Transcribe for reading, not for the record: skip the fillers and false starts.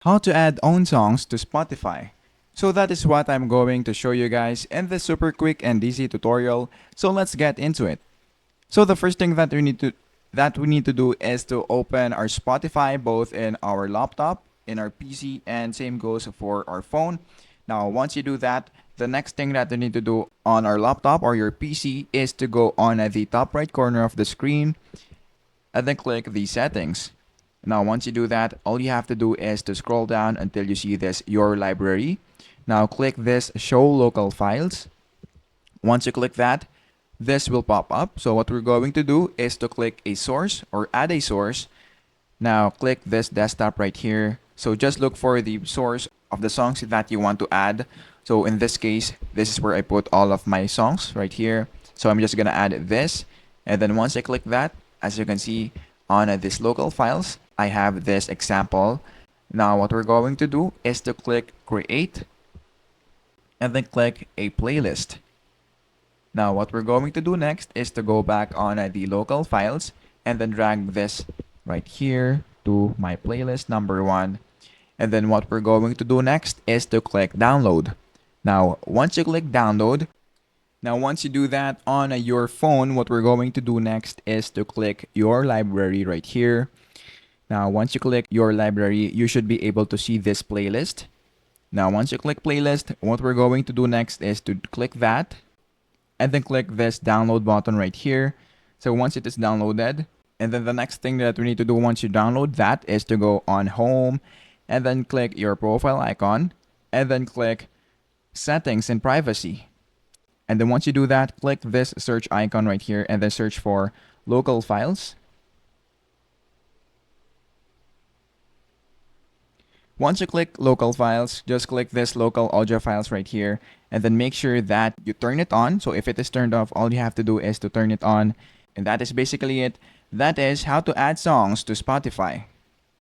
How to add own songs to Spotify. So that is what I'm going to show you guys in this super quick and easy tutorial. So let's get into it. So the first thing that we need to do is to open our Spotify both in our laptop, in our PC, and same goes for our phone. Now, once you do that, the next thing that you need to do on our laptop or your PC is to go on the top right corner of the screen and then click the settings. Now, once you do that, all you have to do is to scroll down until you see this Your Library. Now, click this Show Local Files. Once you click that, this will pop up. So what we're going to do is to click a source or add a source. Now, click this desktop right here. So just look for the source of the songs that you want to add. So in this case, this is where I put all of my songs right here. So I'm just gonna add this. And then once I click that, as you can see on this local files, I have this example. Now what we're going to do is to click create and then click a playlist. Now what we're going to do next is to go back on the local files and then drag this right here to my playlist number 1. And then what we're going to do next is to click download. Now once you click download, now once you do that on your phone, what we're going to do next is to click your library right here. Now once you click your library, you should be able to see this playlist. Now once you click playlist, what we're going to do next is to click that and then click this download button right here. So once it is downloaded, and then the next thing that we need to do once you download that is to go on home and then click your profile icon and then click settings and privacy. And then once you do that, click this search icon right here and then search for local files. Once you click local files, just click this local audio files right here and then make sure that you turn it on. So if it is turned off, all you have to do is to turn it on. And that is basically it. That is how to add songs to Spotify.